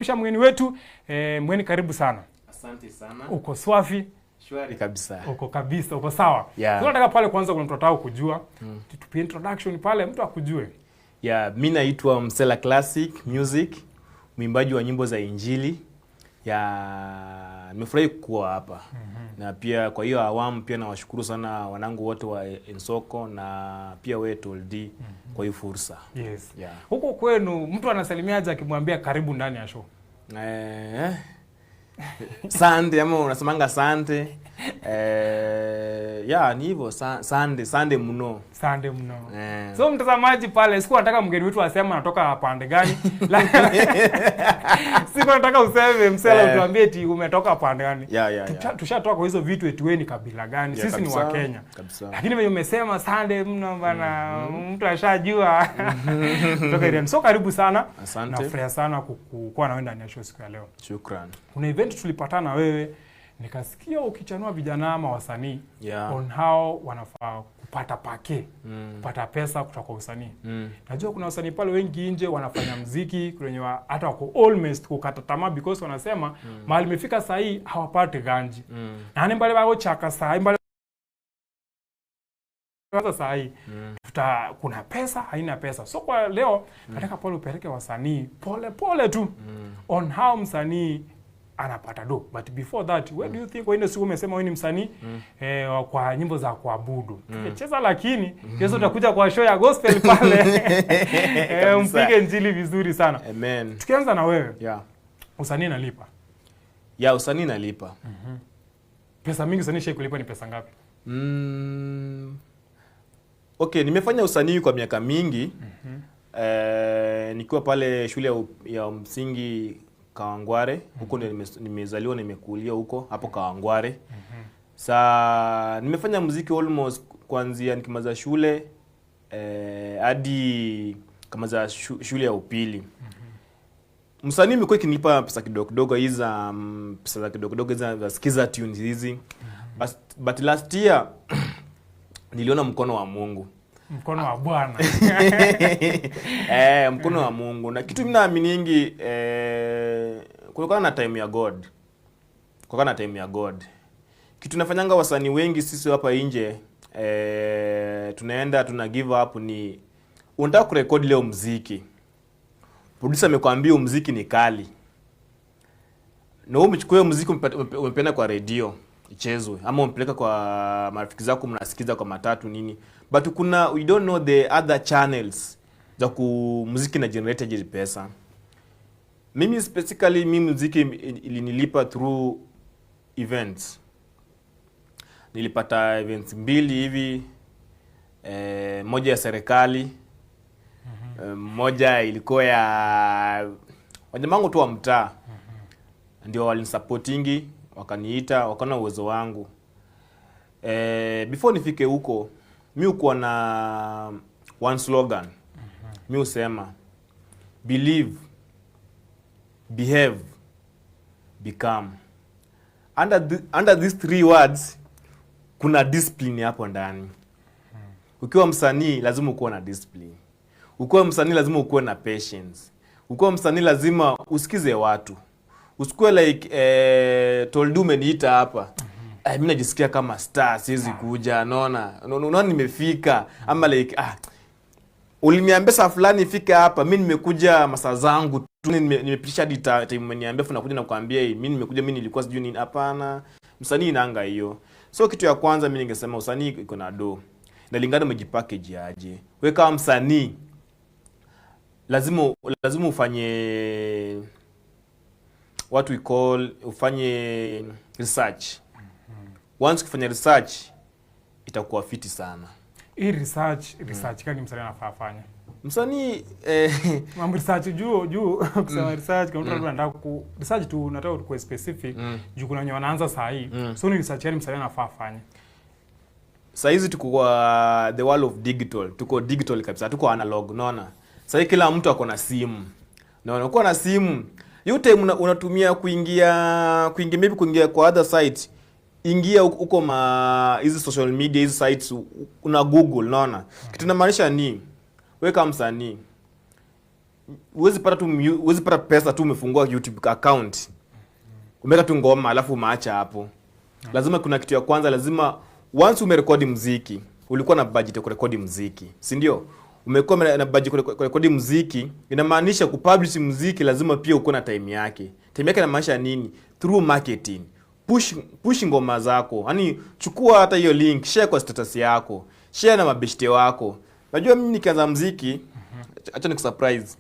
Kisha mgeni wetu, mgeni karibu sana. Asante sana. Uko swafi? Shwari kabisa. Uko kabisa, uko sawa. Yeah. Tunataka pale kwanza kuna mtu ataka kujua. Tupe introduction pale mtu akujue. Yeah, mimi naitwa Msela Classic Music, mwimbaji wa nyimbo za Injili. Nimefurahi kuwa hapa. Na pia kwa hiyo awamu pia nawashukuru sana wanangu wote wa Ensoko na pia wewe Toldi kwa hiyo fursa. Yes. Yeah. Huko kwenu mtu anasalimiaje akimwambia karibu ndani ya show? Sande ama unasemanga sante. Ni hivyo sande mno. Sande mno. So mtazamaji pale, siku nataka mgeni wetu aseme anatoka pande gani. Siku nataka useme Msela utuambie eti umetoka pande gani. Tushatoka kwa hizo vitu eti wewe ni kabila gani. Sisi ni wa Kenya. Lakini wewe umesema sande mno bana, mtu ashajua. Kutoka Irian. So karibu sana. Asante. Nafurahi sana kuwa na wewe ndani ya show siku ya leo. Shukrani. Kuna event tulipatana wewe, nikasikia ukichanua vijana ama wasanii on how wanafaa kupata pake, kupata pesa kutoka kwa usanii. Najua kuna wasanii pale wengi nje wanafanya muziki kwenye hata wako almost kukata tamaa because wanasema mahali imefika saa hii hawapati ganji. Na hane mbale wao chaka saa hii mbale saa hii kuna pesa haina pesa. So kwa leo nataka pale upeleke wasanii pole pole tu on how msanii anapata do. But before that, where do you think wewe siku umesema wewe ni msanii kwa nyimbo za kuabudu. Cheza lakini kesho utakuja kwa show ya gospel pale. Mpige injili vizuri sana. Amen. Tukianza na wewe. Yeah. Usanii nalipa. Usanii nalipa. Pesa mingi usanii shai kulipa ni pesa ngapi? Okay, nimefanya usanii kwa miaka mingi. Nikiwa pale shule ya msingi Kawangware, huko ndio nimezaliwa na nimekulia huko hapo Kawangware. Nimefanya muziki almost kuanzia nikimaliza shule hadi kama za shule ya upili. Msanii imekuwa ikinipa pesa kidogo kidogo hizi pesa za kidogo kidogo za skiza tunes hizi. But last year niliona mkono wa Mungu. Mkono wa Bwana. Mkono wa Mungu. Na kitu mimi naaminingi kulikuwa na time ya God. Kulikuwa na time ya God. Kitu nafanyanga wasanii wengi sisi hapa nje tunaenda tuna give up ni unataka kurekodi leo muziki. Producer amekwambia muziki ni kali. Na wewe umechukua muziki umependa kwa radio ichezwe ama umpeleka kwa marafiki zako mnasikiza kwa matatu nini, but we don't know the other channels za muziki na generate pesa. Mimi specifically muziki ilinilipa through events. Nilipata events mbili hivi, moja ya serikali, moja ilikuwa ya wajamangu tu wa mtaa. Ndio walinisupportingi, wakaniita, wakaona uwezo wangu. Before nifike huko, mimi uko na one slogan. Mimi usema believe, behave, become. Under these three words kuna discipline hapo ndani. Ukiwa msanii lazima ukuwe na discipline. Ukiwa msanii lazima ukuwe na patience. Ukiwa msanii lazima usikize watu. Usikue like Toldu umeniita hapa. Mimi najisikia kama star siwezi kuja, unaona nimefika ama like uliniambia saa fulani ifika hapa, mimi nimekuja masaa zangu tu, nimepitisha hadi time umeniambia nakuja na kuambia mimi nimekuja, mimi nilikuwa sijui nini. Hapana, msanii inaanga hiyo. So kitu ya kwanza mimi ningesema usanii iko na do. Nalingana umejipackage aje. Wewe kama msanii lazima ufanye what we call ufanye research. Once ukifanya research itakuwa fiti sana. Hii research kani msanii anafaa afanye? Msanii mambo research juu kusema research kama mtu anataka research tu nataka kuwa specific juu kuna wenye wanaanza saa hii. So ni research yani msanii anafaa afanye. Saa hizi tuko kwa the world of digital. Tuko digital kabisa, tuko analog, unaona. Sasa kila mtu ako na simu. Unaona, uko na simu. Yote unatumia kuingia kwa other site. Ingia huko hizi social media, hizi sites una Google, unaona. Kitu namaanisha ni wewe kama msanii huwezi pata pesa tu umefungua YouTube account. Umeweka tu ngoma alafu umaacha hapo. Lazima kuna kitu ya kwanza, lazima once umerekodi muziki, ulikuwa na budget ya kurekodi muziki, si ndio? Umekuwa na budget ya kurekodi muziki, inamaanisha kupublish muziki lazima pia uko na time yake. Time yake inamaanisha nini? Through marketing. Push ngoma zako. Yaani chukua hata hiyo link, share kwa status yako, share na mabeshte wako. Najua mimi nikianza muziki, acha nikusurprise.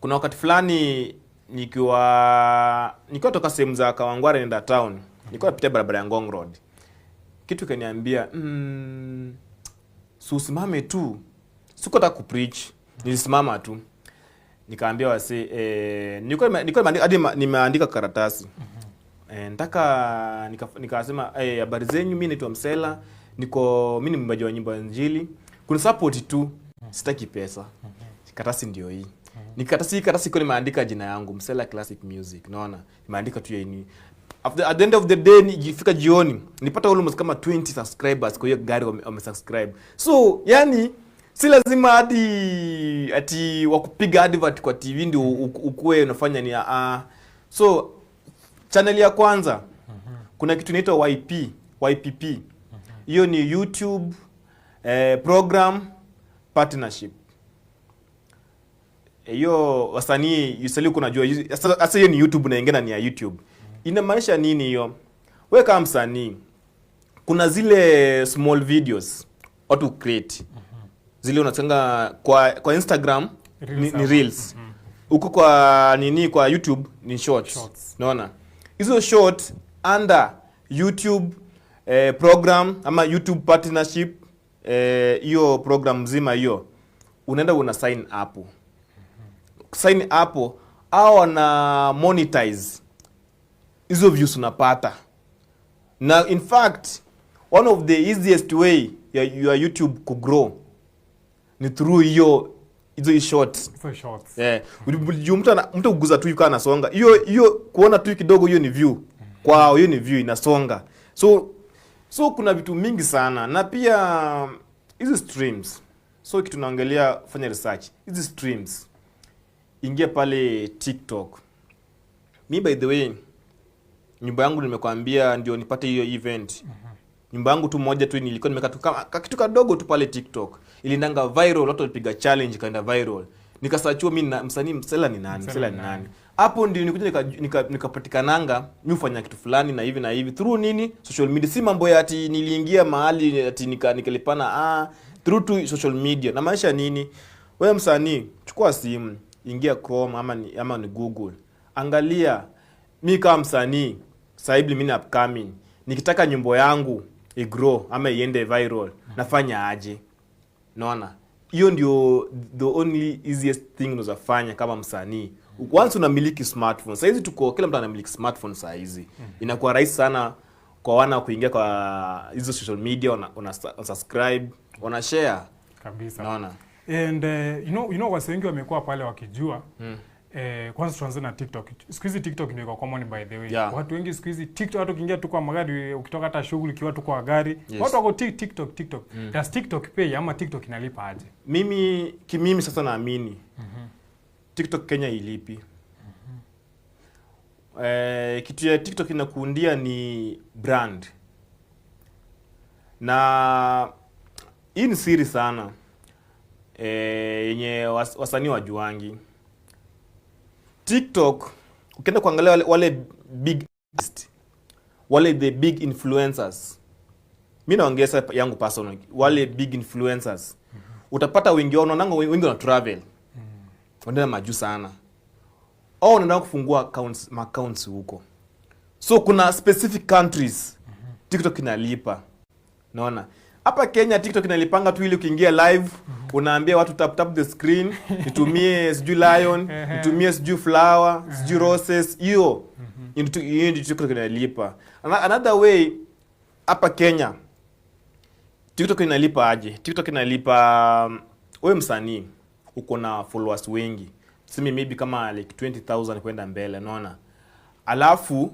Kuna wakati fulani nikiwa toka sehemu za Kawangware nenda town, nilikuwa napita barabara ya Ngong Road. Kitu kaniambia, usimame tu. Sikutaka kupreach, nilisimama tu. Nikaambia wase nilikuwa nimeandika karatasi. Nikasema habari zenyu, mimi naitwa Msela, mimi ni mwimbaji wa nyimbo ya Injili. Kuna support tu, sitaki pesa. Karatasi ndio hii. Karatasi kwa nimeandika jina yangu, Msela Classic Music, unaona? Nimeandika tu yeye. At the end of the day nifika jioni, nilipata almost kama 20 subscribers kwa hiyo gari wamesubscribe. So, yani si lazima ati wakupiga advert kwa TV ndio ukue unafanya ni So, channel ya kwanza kuna kitu inaitwa YPP. Hiyo ni YouTube program partnership. Hiyo wasanii usali kuna jua sasa hiyo ni YouTube na ingine ni ya YouTube. Inamaanisha nini hiyo? Wewe kama msanii, kuna zile small videos watu create. Zile unatenga kwa Instagram ni reels. Huko kwa YouTube ni shorts. Unaona? Hizo short under YouTube program ama YouTube partnership, hiyo program mzima hiyo unaenda una sign up. Sign up au na monetize hizo views unapata. Na in fact one of the easiest way your YouTube to grow ni through hizo shorts. Mtu uguza tu yuko anasonga. Hiyo kuona tu kidogo hiyo ni view. Kwao hiyo ni view inasonga. So kuna vitu mingi sana na pia hizo streams. So kitu naongelea, fanya research. Hizo streams. Ingia pale TikTok. Me by the way, nyumba yangu nimekwambia ndio nipate hiyo event. Nyumba yangu tu moja tu nilikuwa nimeka tu kama kitu kadogo tu pale TikTok. Ilindanga viral, watu walipiga challenge kaenda viral. Nikasachua mimi msanii Msela ni nani? Msela ni nani? Hapo ndio nikuja nikapatikananga mimi ufanya kitu fulani na hivi through nini? Social media. Si mambo ya ati niliingia mahali ati nikalipana through to social media. Na maanisha nini? Wewe msanii, chukua simu, ingia Chrome ama ni Google. Angalia mimi kama msanii, sasa hivi mimi ni upcoming. Nikitaka nyimbo yangu igrow ama iende viral, nafanya aje? Unaona? Hiyo ndio the only easiest thing unazofanya kama msanii. Once unamiliki smartphone. Sasa hizi kila mtu anamiliki smartphone sasa hizi. Inakuwa rahisi sana kwa wana kuingia kwa hizo social media, una subscribe, una share kabisa. Unaona? And you know wase wengi wamekuwa pale wakijua kwanza tuanze na TikTok. Siku hizi TikTok ndio iko common by the way. Yeah. Watu wengi siku hizi TikTok, watu kiingia tu kwa magari, ukitoka hata shughuli kiwa tu kwa gari, yes. Watu wako TikTok. Does TikTok pay ama TikTok inalipa aje? Mimi sasa naamini TikTok Kenya ilipi. Kitu ya TikTok inakuundia ni brand. Na hii ni siri sana. Yenye wasanii wajuangi. TikTok, ukienda kuangalia wale big artists, wale the big influencers. Mimi naongeza yangu personal, wale big influencers. Utapata wengi wao wengi wana travel. Wanaenda majuu sana. Au wanaenda kufungua accounts huko. So kuna specific countries TikTok inalipa. Unaona? Hapa Kenya TikTok inalipanga tu ili ukiingia live, unaambia watu tap the screen, nitumie sijui lion, nitumie sijui flower, sijui roses, hiyo TikTok inalipa. Another way, hapa Kenya TikTok inalipa aje? TikTok inalipa wewe msanii uko na followers wengi. Simi maybe kama like 20,000 kwenda mbele, unaona? Alafu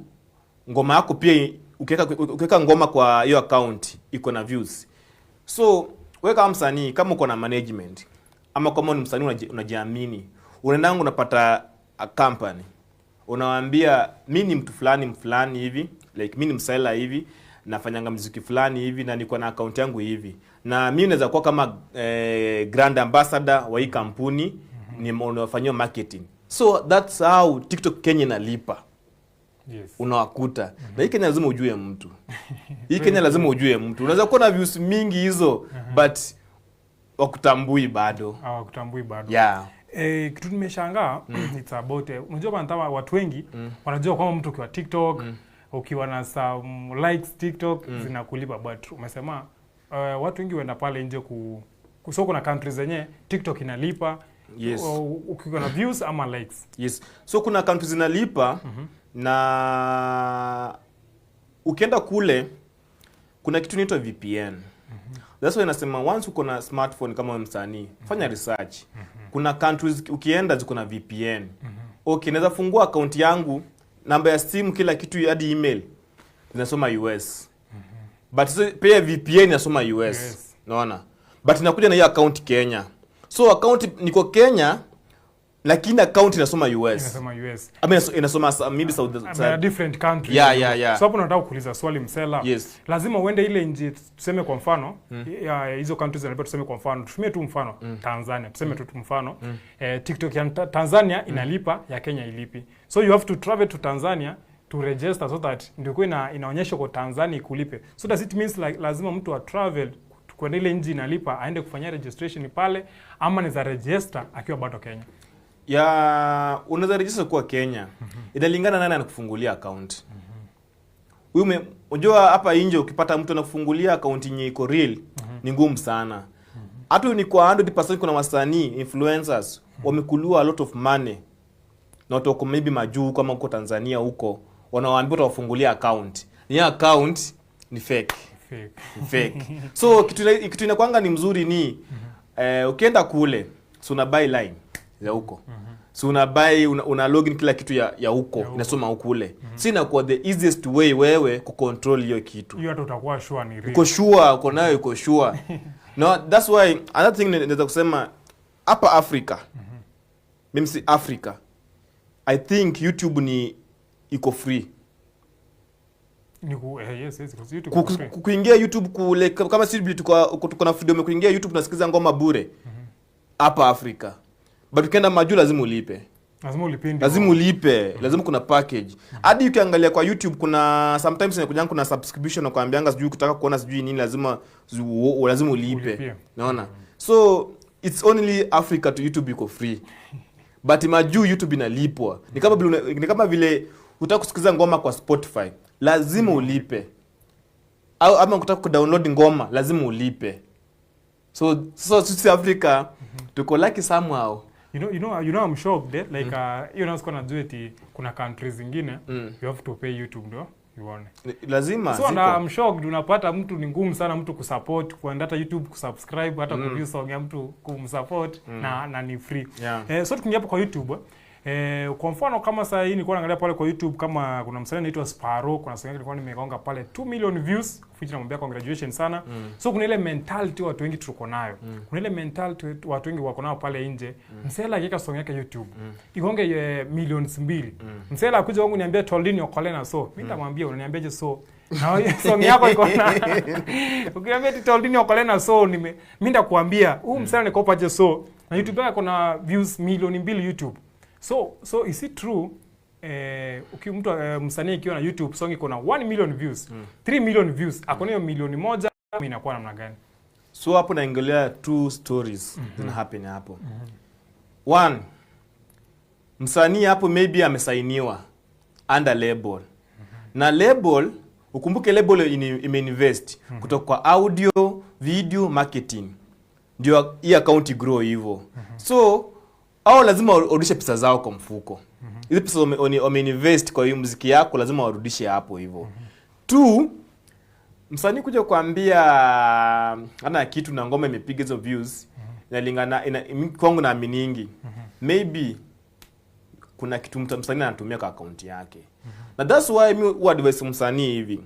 ngoma yako pia ukiweka ngoma kwa hiyo account iko na views. So, wewe kama msanii, kama uko na management ama kama ni msanii unajiamini, Unaenda unapata a company. Unawaambia mimi ni mtu fulani hivi, like mimi ni msela hivi, nafanyanga muziki fulani hivi na niko na account yangu hivi. Na mimi naweza kuwa kama grand ambassador wa hii kampuni, ni unafanyia marketing. So that's how TikTok Kenya inalipa. Yes. Unawakuta. Na hii Kenya lazima ujue mtu. Hii Kenya lazima ujue mtu. Unaweza kuwa na views mingi hizo but wakutambui bado. Hawakutambui bado. Yeah. Kitu nimeshangaa it's about unajua bana watu wengi wanajua kwamba mtu ukiwa TikTok ukiwa na some likes TikTok zinakulipa, but umesema watu wengi wenda pale nje so kuna countries zenye TikTok inalipa. Yes. Ukiwa na views ama likes. Yes. So kuna countries zinalipa na ukienda kule kuna kitu inaitwa VPN. That's why nasema once uko na smartphone kama msanii, fanya research. Kuna countries ukienda ziko na VPN. Okay, naweza fungua account yangu, namba ya simu, kila kitu hadi email inasoma US. But pia VPN inasoma US. Yes. Unaona? But inakuja na hiyo account Kenya. So account niko Kenya lakini account inasoma US. Inasoma US. I mean inasoma maybe South different countries. Yeah. So hapo nataka kuuliza swali msela. Yes. Lazima uende ile nje, tuseme kwa mfano, hizo countries zinalipa, tuseme kwa mfano, tutumie tu mfano Tanzania, tuseme tu mfano, TikTok ya Tanzania inalipa, ya Kenya ilipi. So you have to travel to Tanzania to register so that ndio inaonyesha kwa Tanzania ikulipe. So does it means like lazima mtu wa travel kwenda ile nje inalipa aende kufanya registration pale, ama ni za register akiwa bado Kenya? Ya unaweza register kwa Kenya. Inalingana nani anakufungulia account. Wewe unajua hapa nje ukipata mtu anakufungulia account yenye iko real ni ngumu sana. Hata ni kwa 100% kuna wasanii influencers wamekuliwa a lot of money. Na watu maybe majuu kama uko Tanzania huko wanawaambia utawafungulia account. Ni account ni fake. Fake. So kitu inakuanga ni mzuri ni ukienda kule so una buy line ya huko. So una buy una login kila kitu ya huko inasoma huko kule. Si inakuwa the easiest way wewe ku control hiyo kitu. Hiyo hata utakuwa sure ni real. Uko sure, uko nayo uko sure. No, that's why another thing naweza kusema hapa Africa. Mimi si Africa. I think YouTube ni iko free. Yes, YouTube. Kuingia YouTube kule kama sisi tuko na freedom kuingia YouTube nasikiza ngoma bure. Hapa Africa. But ukienda majuu lazima ulipe. Lazima ulipe. Lazima kuna package. Hadi ukiangalia kwa YouTube kuna sometimes inakuja kuna subscription na kuambianga sijui ukitaka kuona sijui nini lazima ulipe. Unaona? So it's only Africa to YouTube iko free. But majuu YouTube inalipwa. Ni kama vile utaka kusikiza ngoma kwa Spotify, lazima ulipe. Au ama ukitaka kudownload ngoma, lazima ulipe. So sisi Africa tuko lucky somehow. You know I'm shocked like you know siko najua eti kuna countries zingine you have to pay YouTube ndio uone. Lazima. So I'm shocked unapata mtu ni ngumu sana mtu kusupport kuenda hata YouTube kusubscribe hata kuview song ya mtu kumsupport na ni free. Yeah. So tukiingia hapo kwa YouTube kwa mfano kama sasa hii nilikuwa naangalia pale kwa YouTube kama kuna msanii anaitwa Sparrow, kuna song yake nilikuwa nimegonga pale 2 million views, which namwambia congratulations sana. So kuna ile mentality watu wengi tuko nayo. Kuna ile mentality watu wengi wako nayo pale nje. Msela akika song yake YouTube igonge millions 2. Msela akuja wangu niambia Toldini Okolena so. Mimi nitamwambia unaniambiaje so? Na hiyo song yako iko na ukiambia Toldini Okolena so mimi ndakuambia huu msela nikopaje so. Na YouTube yake kuna views milioni 2 YouTube. So is it true mtu msanii ikiwa na YouTube song iko na 1 million views, 3 million views, akona hiyo milioni 1 inakuwa namna gani? So hapo naangalia two stories zina happen hapo. One, msanii hapo maybe amesainiwa under label. Na label, ukumbuke label imeinvest kutoka kwa audio, video, marketing. Ndio hii account grow hivyo. So au lazima warudishe pesa zao kwa mfuko. Hizo pesa wameinvest kwa hiyo muziki yako lazima warudishe hapo hivyo. Two, msanii kuja kuambia ana kitu na ngoma imepiga hizo views inalingana kwangu na miningi. Maybe kuna kitu msanii anatumia kwa account yake. Na that's why mimi advise msanii hivi.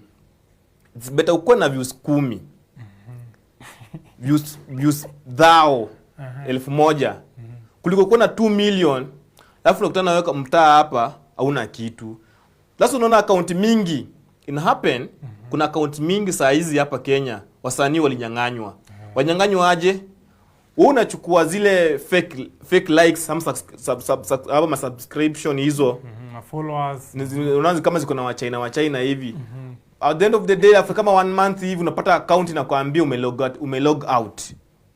It's better ukuwe na views 10. Views thou 1000 kuliko kuwa na 2 million alafu unakutana naweka mtaa hapa hauna kitu. Sasa unaona account mingi ina happen. Kuna account mingi saa hizi hapa Kenya wasanii walinyang'anywa. Wanyang'anywa aje? Wewe unachukua zile fake likes ama subscription hizo followers, unaanza kama ziko na wa China hivi. At the end of the day after kama 1 month hivi unapata account inakwambia umelog out.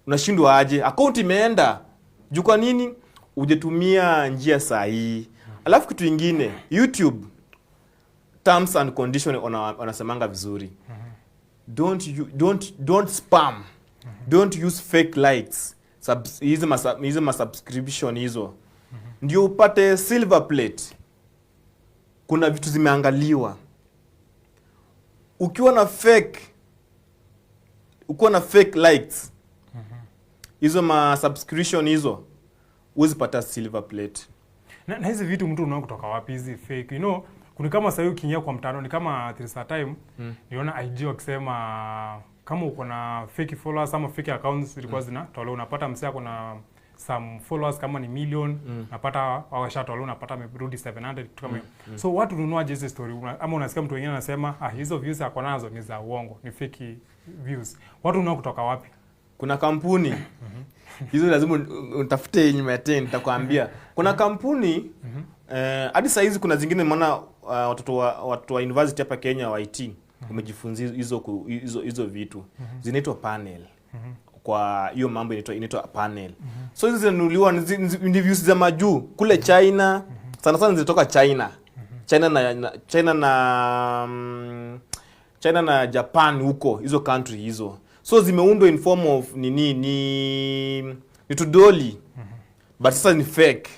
Unashindwa aje? Account imeenda. Juu kwa nini? Ujetumia njia sahihi. Alafu kitu kingine, YouTube terms and conditions wanasemanga vizuri. Don't spam. Don't use fake likes. Hizo subscription hizo. Ndio upate silver plate. Kuna vitu zimeangaliwa. Ukiwa na fake likes. Hizo subscription hizo huwezi pata silver plate. Na hizi vitu mtu unaona kutoka wapi hizi fake? You know, kuna kama sasa ukiingia kwa mtandao ni kama Thrisa time niona IG wakisema kama uko na fake followers ama fake accounts zilikuwa zinatolewa, unapata msea kuna some followers kama ni million, unapata washatolewa, unapata amerudi 700 kitu kama hiyo. So watu hununua hizi story ama unasikia mtu mwingine anasema hizo views yako nazo ni za uongo, ni fake views. Watu hununua kutoka wapi? Kuna kampuni hizo lazima utafute nyuma ya tent nitakwambia. Kuna kampuni hadi saa hizi kuna zingine maana watu wa university hapa Kenya wa IT wamejifunza hizo vitu. Zinaitwa panel. Kwa hiyo mambo inaitwa panel. So hizo zinanunuliwa ni views za majuu kule China. Sana sana zinatoka China. China na Japan huko hizo country hizo. So zimeundwa in form of ni tudoli. But sasa ni fake.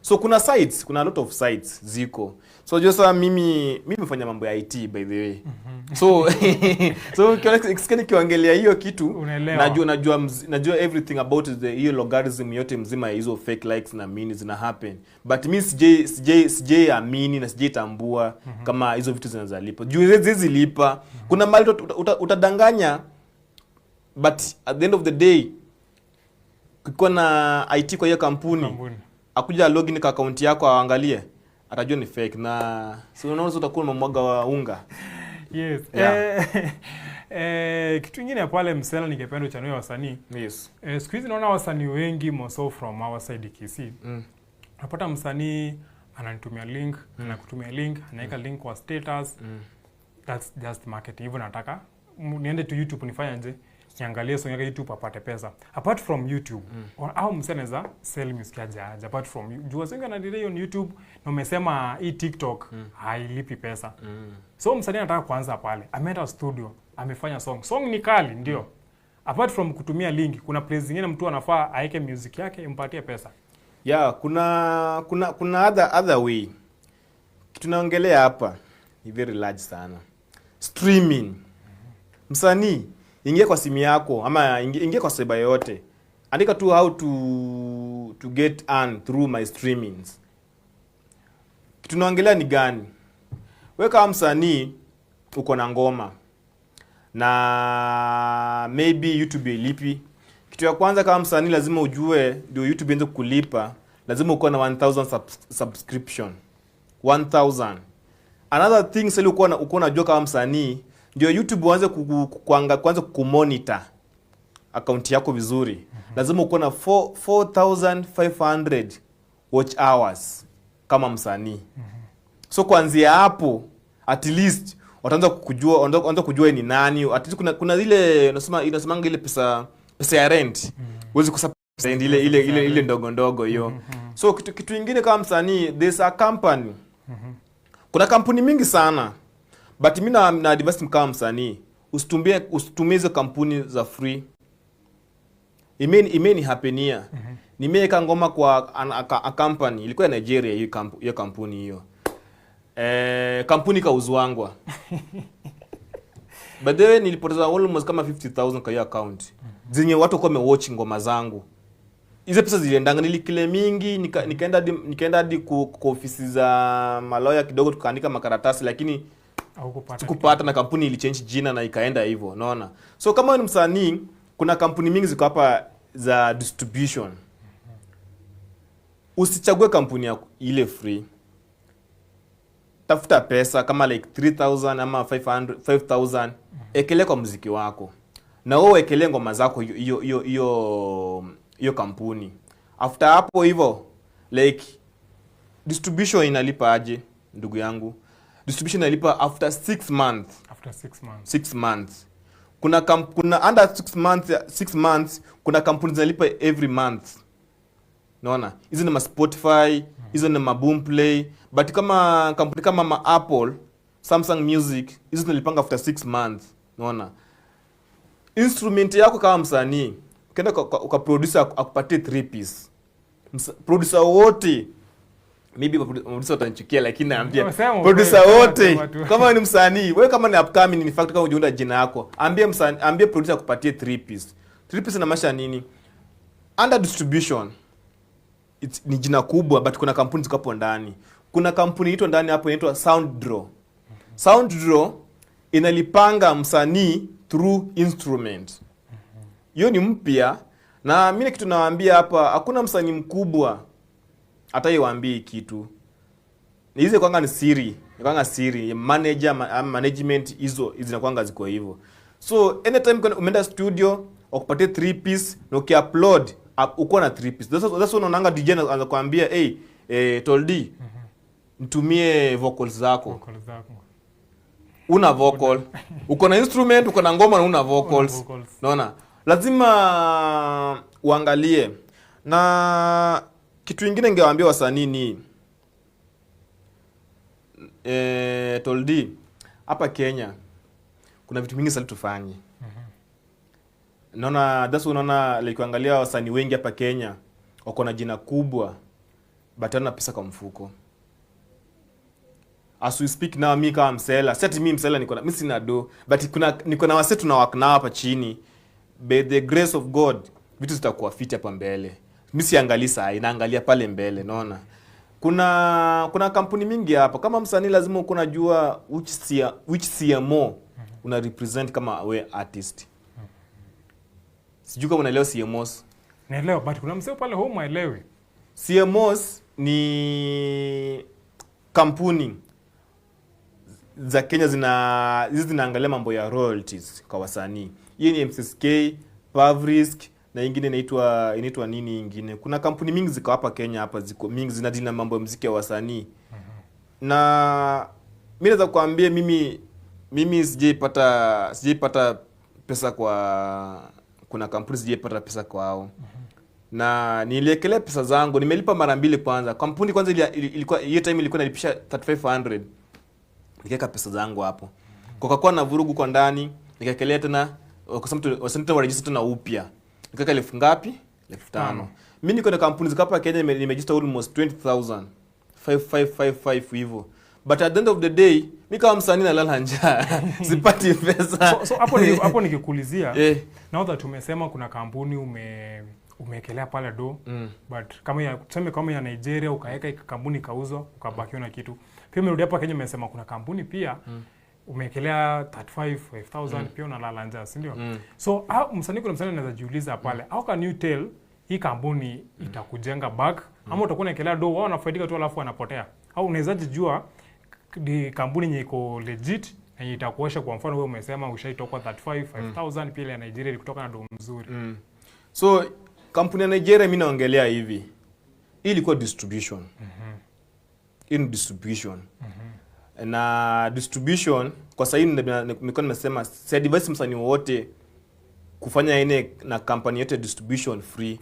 So kuna sites, kuna a lot of sites ziko. So sasa mimi nimefanya mambo ya IT by the way. So kiangalia hiyo kitu najua everything about hiyo logarithm yote mzima ya hizo fake likes na mini zina happen. But mimi sijai amini na sijai tambua kama hizo vitu zinaweza lipa. Juu hizi lipa. Kuna mali utadanganya. But at the end of the day kiko na IT kwa hiyo kampuni. Akuja login kwa account yako aangalie, atajua ni fake na so unaona utakuwa mmwaga wa unga. Yes. Kitu kingine pale Msela ningependa uchanue wasanii. Yes. Siku hizi naona wasanii wengi most from our side KC. Unapata msanii ananitumia link, anakutumia link, anaweka link kwa status. That's just marketing. Hivyo nataka niende to YouTube nifanye nje. Niangalie song yake YouTube apate pesa. Apart from YouTube, au mseneza sell music aje apart from jua singa na delay on YouTube na umesema hii TikTok hailipi pesa. So msanii anataka kuanza pale. Ameenda studio, amefanya song. Song ni kali ndio. Apart from kutumia link, kuna place zingine mtu anafaa aeke music yake impatie pesa. Yeah, kuna other way. Tunaongelea hapa ni very large sana. Streaming. Msanii ingia kwa simu yako ama ingia kwa seba yote. Andika tu how to get earn through my streamings. Kitu tunaongelea ni gani? Wewe kama msanii uko na ngoma na maybe YouTube ilipi. Kitu ya kwanza kama msanii lazima ujue ndio YouTube ianze kukulipa, lazima uko na 1000 subscription. 1000. Another thing sasa uko unajua kama msanii ndio YouTube uanze kwanza kumonitor account yako vizuri. Lazima uko na 4500 watch hours kama msanii. So kuanzia hapo at least wataanza kujua ni nani. At least kuna ile inasemanga ile pesa ya rent. Uweze kusapend ile ndogo hiyo. So kitu kingine kama msanii, there's a company. Kuna kampuni mingi sana. But mimi na advise kama msanii, usitumie hizo kampuni za free. Imeni hapenia. Nimeweka ngoma kwa a company, ilikuwa Nigeria hiyo kampuni hiyo. Kampuni kauzwangwa. But then nilipoteza almost kama 50,000 kwa hiyo account. Zenye watu kwa watch ngoma zangu. Hizo pesa ziliendanga nilikile mingi, nikaenda hadi kwa ofisi za maloya kidogo tukaandika makaratasi lakini sikupata na kampuni ilichange jina na ikaenda hivyo, unaona. So kama wewe ni msanii, kuna kampuni mingi ziko hapa za distribution. usichague kampuni ya ile free. Tafuta pesa kama like 3000 ama 5000 ekele kwa muziki wako. Na wewe ekele ngoma zako hiyo kampuni. After hapo hivyo like distribution inalipa aje ndugu yangu? Distribution inalipa after 6 months. After 6 months. 6 months. Kuna under 6 months kuna kampuni zinalipa every month. Unaona? Hizo ni Spotify, hizo ni Boomplay, but kama kampuni kama Apple, Samsung Music, hizo zinalipanga after 6 months. Unaona? Instrument yako kama msanii, ukienda kwa producer akupatie 3 piece. Producer wote maybe producer utanichukia lakini naambia producer wote kama ni msanii, wewe kama ni upcoming in fact kama ujiunda jina yako, ambie producer akupatie 3 piece. 3 piece inamaanisha nini? Under distribution ni jina kubwa but kuna kampuni ziko hapo ndani. Kuna kampuni ito ndani hapo inaitwa Sounddraw. Sounddraw inalipanga msanii through instrument. Hiyo ni mpya na mimi kitu nawaambia hapa, hakuna msanii mkubwa hata yeye kitu. Hizo kwanga ni siri, kwanga siri. Manager management hizo zinakwanga ziko hivyo. So anytime umeenda studio ukupatie 3 piece na ukiupload uko na 3 piece. That's unaonanga DJ anakuambia Toldi nitumie vocals zako. Una vocal. Uko na instrument, uko na ngoma na una vocals. Unaona? Lazima uangalie. Na kitu kingine ningewaambia wasanii ni Toldi hapa Kenya kuna vitu mingi sana tufanye. Naona unaona like kuangalia wasanii wengi hapa Kenya wako na jina kubwa but hana pesa kwa mfuko. As we speak now, mimi kama msela, seti mimi msela mimi sina do, but niko na wase tunawak nao hapa chini. By the grace of God vitu zitakuwa fit hapa mbele. Mimi siangalii saa, inaangalia pale mbele, unaona. Kuna kampuni mingi hapa. Kama msanii lazima uko unajua which CMO una represent kama we artist. Sijui kama unaelewa CMOs. Naelewa, but kuna mseo pale home haelewi. CMOs ni kampuni za Kenya zinaangalia mambo ya royalties kwa wasanii. Hii ni MCSK, Pavrisk na ingine inaitwa nini ingine. Kuna kampuni mingi ziko hapa Kenya hapa ziko mingi zinadili na mambo ya muziki ya wasanii. Na mimi naweza kuambia mimi sijaipata pesa kuna kampuni sijaipata pesa kwao. Na niliekelea pesa zangu, nimelipa mara mbili kwanza. Kampuni kwanza ilikuwa hiyo time ilikuwa nalipisha 3500. Nikaweka pesa zangu hapo. Kwa na vurugu kwa ndani, nikakelea tena kwa sababu wasanii waregister tena upya. Nikaweka 1000 ngapi? 5000. Mimi niko na kampuni ziko hapa Kenya nimeregister almost 20000. 5555 hivyo. But at the end of the day, mimi kama msanii nalala njaa. Sipati pesa. So hapo nikikuulizia, now that tumesema kuna kampuni umeekelea pale do, but kama ya Nigeria ukaweka kampuni kauzwa ukabakiwa na kitu. Pia umerudi hapa Kenya umesema kuna kampuni pia umeekelea 35000 pia unalala njaa, si ndio? So msanii anaweza jiuliza pale, how can you tell hii kampuni itakujenga back ama utakuwa unaekelea do wao wanafaidika tu alafu wanapotea? Au unaweza jijua di kampuni yenye iko legit na itakuosha? Kwa mfano wewe umesema ushaitoka 5000 pia ya Nigeria ilikutoka na do mzuri. So kampuni ya Nigeria mimi naongelea hivi. Hii ilikuwa distribution. In distribution. Na distribution kwa sasa hivi nilikuwa nimesema si advise msanii wote kufanya ine na kampani yote distribution free.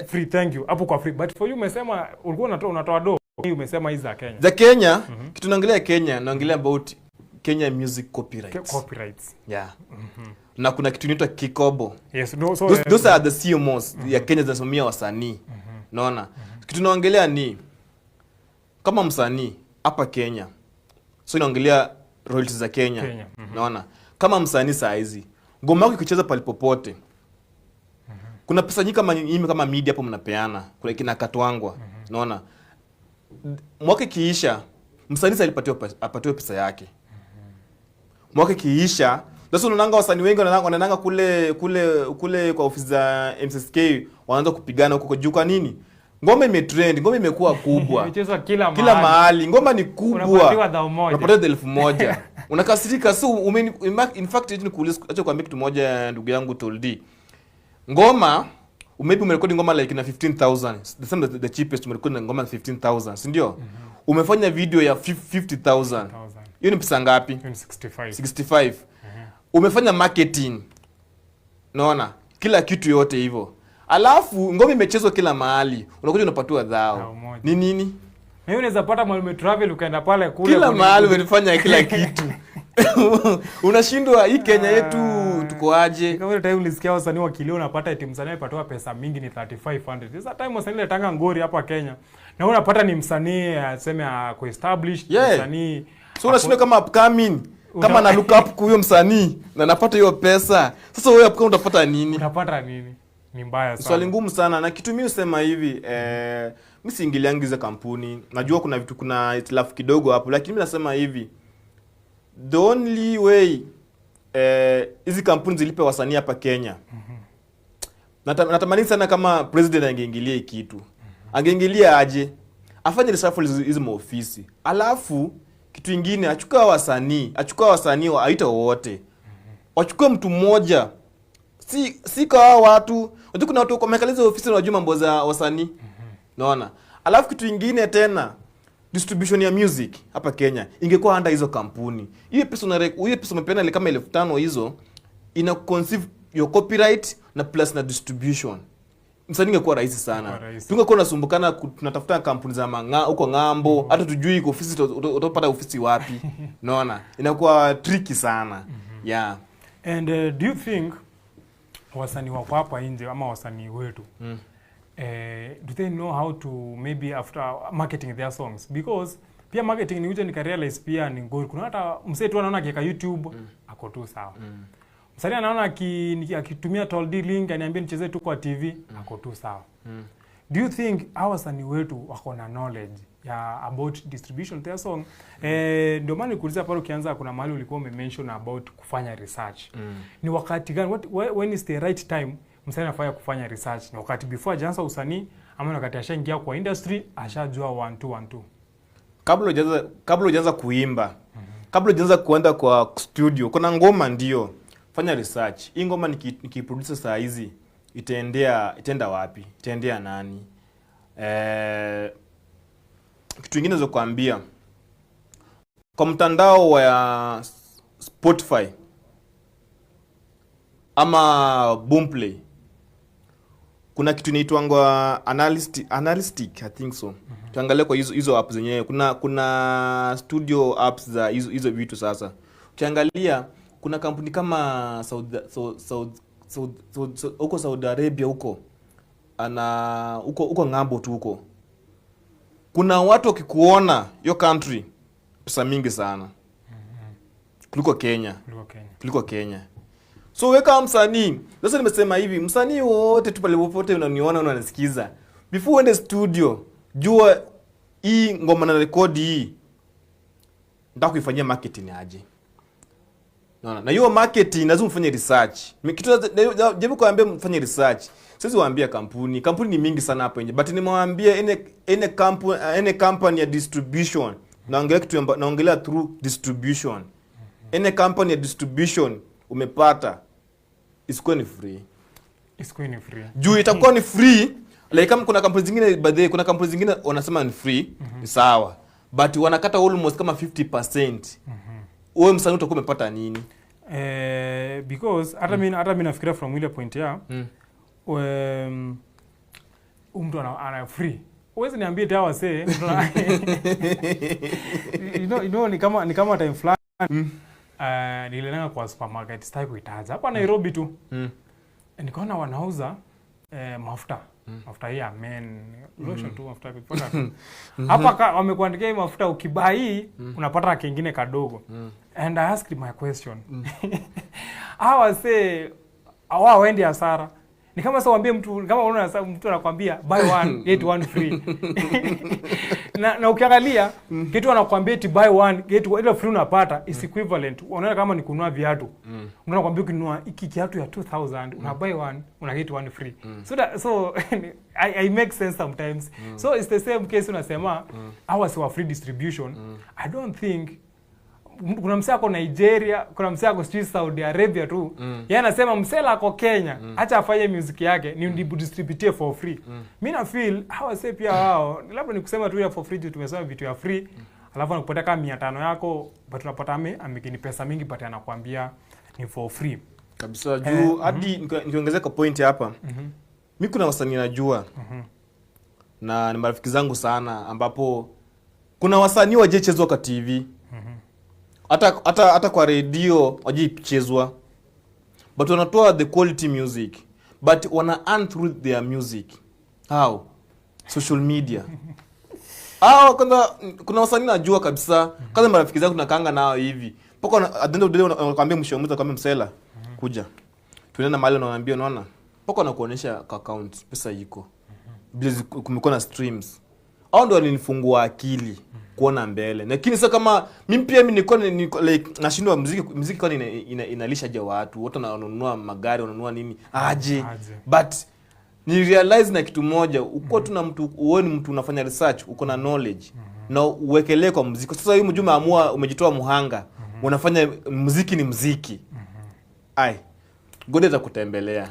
Free, thank you. Hapo kwa free. But for you umesema ulikuwa unatoa do. Umesema hizi za Kenya. Za Kenya, kitu naongelea Kenya, naongelea about Kenya music copyrights. Copyrights. Yeah. Na kuna kitu inaitwa Kikobo. Yes, no, so those are the CMOs ya Kenya zinasimamia wasanii. Unaona? Kitu naongelea ni kama msanii hapa Kenya. So inaongelea royalties za Kenya. Unaona? Kama msanii saa hizi, ngoma yako ikicheza palipopote. Kuna pesa nyingi kama media hapo mnapeana. Kuna kina Katwangwa. Unaona? Mwaka kiisha, msanii apatiwe pesa yake. Mwaka kiisha, sasa unaona wasanii wengi wanaenda kule kwa ofisi za MCSK wanaanza kupigana huko juu. Kwa nini? Ngoma imetrend, ngoma imekuwa kubwa. Imechezwa kila mahali. Ngoma ni kubwa. Unapatiwa 1,000. Unapatiwa 1,000. Unakasirika. So in fact acha kuambia kitu moja ndugu yangu Toldi. Ngoma maybe umerekodi ngoma like na 15,000. The cheapest umerekodi ngoma na 15,000, si ndio? Umefanya video ya 50,000. Hiyo ni pesa ngapi? 65. Umefanya marketing. Naona kila kitu yote hivyo. Alafu ngoma imechezwa kila mahali. Unakuja unapatiwa dhao. Ni nini? Na hiyo unaweza pata mwalimu travel ukaenda pale kule kila mahali umefanya kila kitu. Unashindwa hii Kenya yetu tuko aje? Kama ile time ulisikia wasanii wa kilio unapata eti msanii anapatiwa pesa mingi ni 3,500. Sasa time wasanii ile tanga ngori hapa Kenya. Na unapata ni msanii aseme ako established, msanii. So unashindwa kama upcoming. Kama na look up kwa huyo msanii na napata hiyo pesa. Sasa wewe upcoming utapata nini? Utapata nini? Ni mbaya sana. Swali ngumu sana na kitu mimi usema hivi mimi siingiliangi za kampuni. Najua kuna vitu kuna itilafu kidogo hapo lakini mimi nasema hivi the only way hizi kampuni zilipe wasanii hapa Kenya. Natamani sana kama president angeingilia kitu. Angeingilia aje? Afanye reshuffle hizo maofisi. Alafu kitu kingine achukua wasanii aita wote. Wachukue mtu mmoja. Si kwa watu. Unajua kuna watu wamekaliza ofisi na wajua mambo za wasanii. Naona. Alafu kitu kingine tena distribution ya music hapa Kenya ingekuwa under hizo kampuni. Hiyo pesa umepeana ile kama 5,000 hizo ina conceive your copyright na plus na distribution. Msanii ingekuwa rahisi sana. Tungekuwa tunasumbukana tunatafuta kampuni za huko ng'ambo, hata tujui ofisi utapata ofisi wapi. Naona. Inakuwa tricky sana. Yeah. And do you think wasanii wako hapa nje ama wasanii wetu do they know how to maybe after marketing their songs? Because pia marketing ni uje nikarealize pia ni ngori. Kuna hata msee tu anaona akiweka YouTube ako tu sawa. Msanii anaona akitumia Toldi link aniambia nichezee tu kwa TV ako tu sawa. Do you think our wasanii wetu wako na knowledge ya about distribution their song? Ndio maana nikuuliza pale ukianza kuna mahali ulikuwa umemention about kufanya research. Ni wakati gani when is the right time msanii anafanya kufanya research? Ni wakati before ajanza usanii ama wakati ashaingia kwa industry ashajua 1-2-1-2? Kabla hujaanza kuimba, kabla hujaanza kuenda kwa studio, kuna ngoma ndio fanya research. Hii ngoma nikiproduce saa hizi itaenda wapi? Itaendea nani? Kitu kingine naweza kuambia kwa mtandao wa Spotify ama Boomplay kuna kitu inaitwa analytic I think so. Tuangalie kwa hizo apps zenyewe. Kuna studio apps za hizo vitu sasa. Ukiangalia kuna kampuni kama huko Saudi Arabia huko huko ng'ambo tu huko. Kuna watu wakikuona hiyo country pesa mingi sana. Kuliko Kenya. So weka msanii. Sasa nimesema hivi, msanii wote tu pale popote unaniona unanisikiza. Before uende studio, jua hii ngoma na record hii. Nataka kuifanyia marketing aje. Naona. Na hiyo marketing lazima ufanye research. Kitu jaribu kuambia mfanye research. Sisi waambia kampuni ni mingi sana hapo nje. But nimewambia any company ya distribution. Naongelea through distribution. Any company ya distribution umepata isikuwe ni free. Juu itakuwa ni free, like kama kuna kampuni zingine kuna kampuni zingine wanasema ni free, ni sawa. But wanakata almost kama 50%. Wewe msanii utakuwa umepata nini? Because hata mimi nafikiria from ile point ya mtu ana free. Uwezi niambie dawa say you know ni kama time fulani nilienda kwa supermarket sitaki kuitaja hapa Nairobi tu. Nikaona wanauza mafuta. Mafuta hii men lotion tu mafuta kupaka. Hapa wamekuandikia hii mafuta ukibai unapata kingine kadogo. And I asked my question. I say waende hasara. Ni kama sasa waambie mtu kama unaona mtu anakuambia buy one get one free. na ukiangalia kitu wanakuambia eti buy one get one, ile free unapata is equivalent. Unaona kama ni kununua viatu. Unaona kwambia ukinunua hiki kiatu ya 2000 una buy one una get one free. So I make sense sometimes. So it's the same case unasema hawa si wa free distribution. I don't think kuna msee ako Nigeria, kuna msee ako Saudi Arabia tu. Yeye anasema msela ako Kenya, acha afanye music yake ni distribute for free. Mimi na feel hawa sasa pia wao, labda ni kusema tu ya for free, tumesema vitu ya free, alafu anakupatia kama 500 yako, but unapata amekini pesa mingi, but anakuambia ni for free. Kabisa juu hadi niongezeka point hapa. Mimi kuna wasanii najua. Na ni marafiki zangu sana ambapo kuna wasanii wajechezwa kwa TV. Hata kwa radio wajichezwa, but wanatoa the quality music, but wana earn through their music. How? Social media. Kuna wasanii najua kabisa, kwanza marafiki zangu tunakaanga nao hivi poko at the end of the day wanakuambia mwisho mmoja kama msela kuja tunaenda mahali na wanaambia unaona poko anakuonesha account pesa iko bila kumekuwa na streams. Hao ndio walinifungua akili kuona mbele. Lakini sasa kama mimi pia niko like nashindwa muziki kwa inalisha je watu wote wananunua magari wananunua nini aje. But ni realize na kitu moja uko tu na mtu uone mtu unafanya research uko na knowledge na uwekelee kwa muziki. Sasa hiyo mjuma amua umejitoa muhanga unafanya muziki ni muziki. God atakutembelea.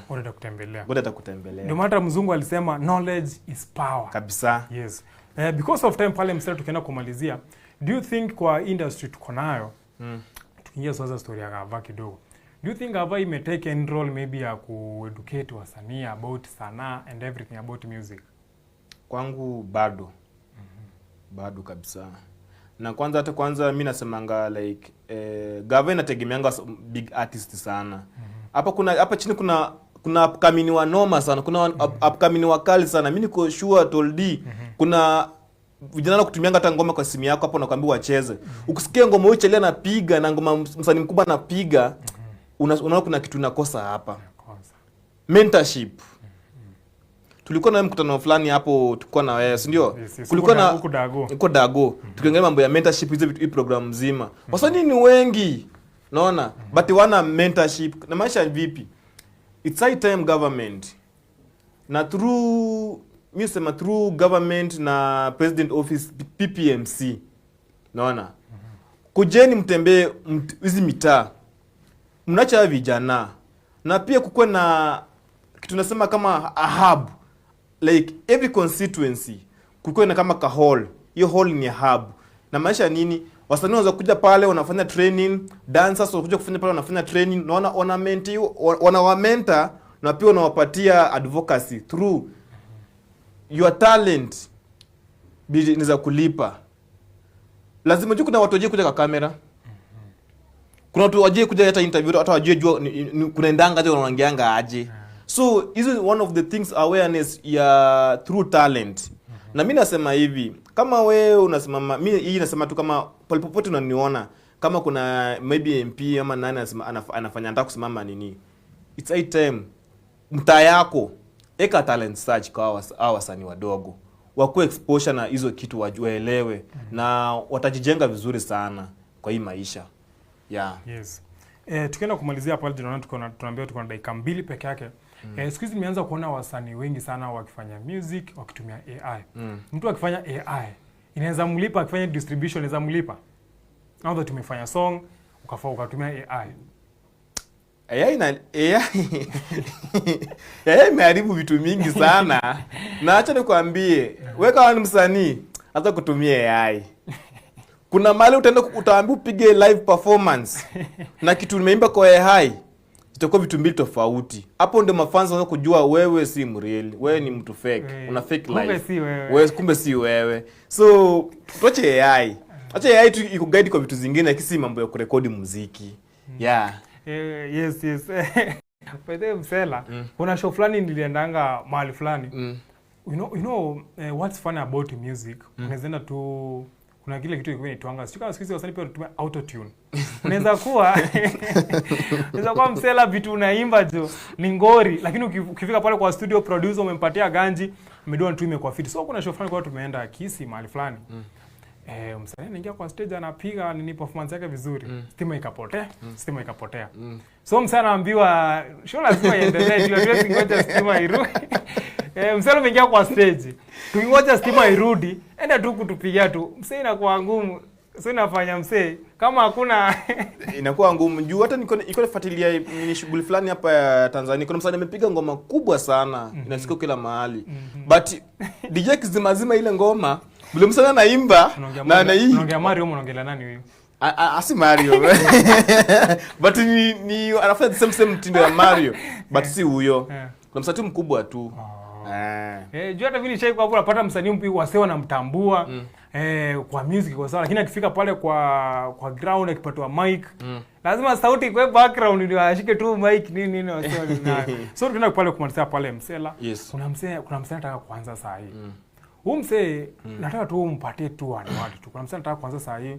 God atakutembelea. Ndio maana mzungu alisema knowledge is power. Kabisa. Yes. Because of time pale msela tukienda kumalizia, do you think kwa industry tuko nayo tukiingia sasa story ya Gava kidogo, do you think Gava imetake any role maybe ya kueducate wasanii about sanaa and everything about music? Kwangu bado. Bado kabisa. Na kwanza mimi nasemanga like Gava inategemeanga big artist sana. Hapa chini kuna upcoming wa noma sana, kuna upcoming wakali sana. Mimi niko sure Toldi kuna vijana kutumianga hata ngoma kwa simu yako hapo nakwambia wacheze. Ukisikia ngoma wewe chelia napiga na ngoma msanii mkubwa anapiga, unaona kuna kitu inakosa hapa. Mentorship. Tulikuwa na mkutano fulani hapo tulikuwa na wewe, si ndio? Kulikuwa na uko Dago. Tukiangalia mambo ya mentorship hizo vitu program nzima. Wasanii ni wengi. Unaona? But wana mentorship. Na maisha vipi? It's high time government na through government na president office PPMC naona kujeni mtembee hizi mitaa mnacha vijana na pia kukwe na kitu nasema kama a hub like every constituency kukwe na kama ka hall. Hiyo hall ni a hub na maisha nini wasanii wanaweza kuja pale wanafanya training, dancers wanakuja kufanya pale wanafanya training, naona wana mentor na pia wanawapatia advocacy through your talent inaweza kulipa. Lazima kuna watu waje kuja kwa kamera. Kuna watu waje kuja hata interview hata waje jua kuna ndanga aje wanaongeanga aje. So is one of the things awareness ya through talent. Na mimi nasema hivi, kama wewe unasimama, mimi hii nasema tu kama popote unaniona, kama kuna maybe MP ama nani anafanya nataka kusimama nini. It's high time mtaa yako eka talent search kwa wasanii wadogo. Wakuwe exposure na hizo kitu waelewe na watajijenga vizuri sana kwa hii maisha. Yeah. Yes. Tukienda kumalizia pale tunaambia tuko na dakika 2 peke yake. Siku hizi nimeanza kuona wasanii wengi sana wakifanya music wakitumia AI. Mtu akifanya AI inaweza mlipa, akifanya distribution inaweza mlipa. Now that tumefanya song ukatumia AI. AI imeharibu vitu mingi sana. Na acha nikwambie, wewe kama msanii hata kutumia AI. Kuna mahali utaambiwa upige live performance na kitu nimeimba kwa AI. Itakuwa vitu mbili tofauti. Hapo ndio mafans wanao kujua wewe si mreal, wewe ni mtu fake, una fake life. Kumbe si wewe. So tuache AI. Acha AI tu iko guide kwa vitu zingine kisi mambo ya kurekodi muziki. Yeah. Yes. By the msela, kuna show fulani niliendanga mahali fulani. You know what's funny about music? Unaenda tu kuna kile kitu kingine tuanga. Sio kama siku hizi wasanii pia wanatumia auto tune. Unaweza kuwa msela vitu unaimba jo ni ngori, lakini ukifika pale kwa studio producer umempatia ganji, amedua tu imekuwa fit. So kuna show fulani kwa tumeenda Kisii mahali fulani. Msanii anaingia kwa stage anapiga nini performance yake vizuri. Stima ikapotea. So msanii anaambiwa show lazima iendelee, hatuwezi ngoja stima irudi. Msanii ameingia kwa stage. Tukingoja stima irudi, enda tu kutupigia tu. Msanii inakuwa ngumu. Sio nafanya msee kama hakuna inakuwa ngumu juu hata niko nafuatilia ni shughuli fulani hapa ya Tanzania. Kuna msanii amepiga ngoma kubwa sana, inasikika kila mahali. But DJ kizima ile ngoma, bila msanii anaimba na unaongea Mario, unaongelea nani huyo? Asi Mario. But ni anafanya the same mtindo ya Mario, but si huyo. Kuna msanii mkubwa tu. Juu hata vile shai kwa hapo unapata msanii mpigwa wasee wanamtambua. Kwa music kwa sawa, lakini akifika pale kwa ground akipatwa mic, lazima sauti kwa background ndio ashike tu mic nini wasio ninayo. So tunaenda pale kumalizia pale msela. Yes. Kuna msee anataka kuanza saa hii. Huyu msee nataka tu umpatie tu watu tu. Kuna msee anataka kuanza saa hii.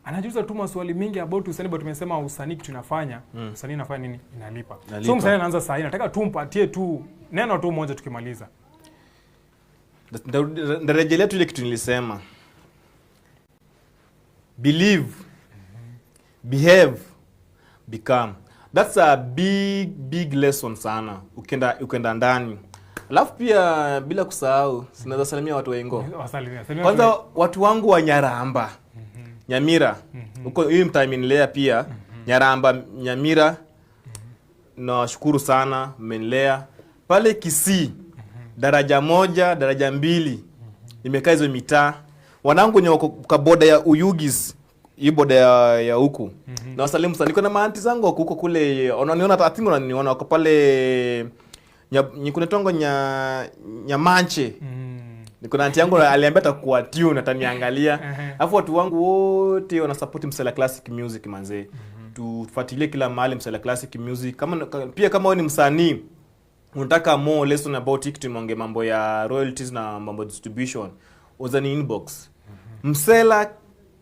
Anajiuliza tu maswali mengi about usanii, but tumesema usanii kitu tunafanya, usanii inafanya nini? Inalipa. So msanii anaanza saa hii, nataka tu umpatie tu neno tu moja tukimaliza. Ndarejelea tu ile kitu nilisema. Believe, behave, become. That's a big lesson sana. Ukenda ndani. Alafu pia bila kusahau, sinaweza salimia watu wa Ingo. Kwanza watu wangu wa Nyaramba. Nyamira. Uko hii mtaminilea pia. Nyaramba, Nyamira. Nawashukuru sana mmenilea. Pale Kisii, daraja 1, daraja 2. Nimekaa hizo mitaa. Wanangu ni wako kwa boda ya Uyugis, hii boda ya huku. Na wasalimu sana. Niko na maanti zangu wako huko kule. Wananiona I think wananiona wako pale kuna tongo Nyamanche. Niko na aunti yangu aliambia atakuwa tune ataniangalia. Alafu watu wangu wote wana support Msela Classic Music manze. Tufuatilie kila mahali Msela Classic Music. Kama wewe ni msanii unataka more lesson about it, tumonge mambo ya royalties na mambo distribution, uzani inbox. Msela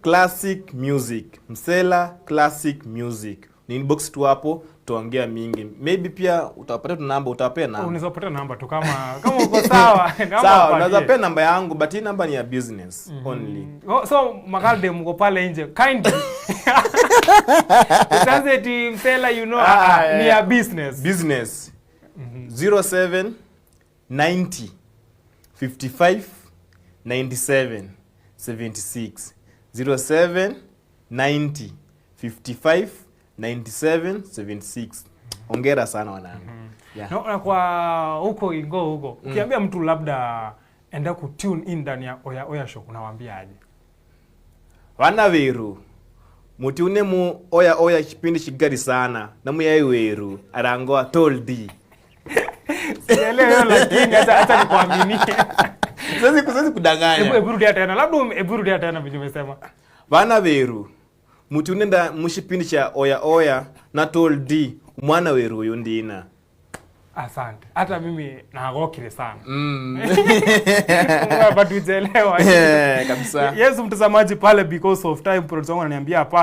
Classic Music. Msela Classic Music. Ni inbox tu hapo tuongea mingi. Maybe pia utapata tu namba, utapea namba. Unaweza pata namba tu kama uko sawa. Sawa, unaweza pea namba yangu, but hii namba ni ya business only. So makalde mko pale nje kindly. Sasa eti Msela ni ya business. Business. 07 90 55 97 76 07 90 55 97 76. Hongera sana wanangu. Na kwa huko Ingo huko, ukiambia mtu labda enda ku tune in ndani ya Oya Show, unawaambia aje? Wana weru mutune mu Oya kipindi kigari sana na muyayi weru arangoa toldi. Sielewi lakini acha nikuaminie. Siwezi kudanganya. Hebu rudia tena. Labda rudia tena vile umesema. Bana weru mutune nda mushipindi cha Oya na toldi mwana weru uyu ndina. Asante. Hata mimi naagokile sana. Bado hujelewa. Kabisa. Yes, mtazamaji pale because of time producer wangu ananiambia hapa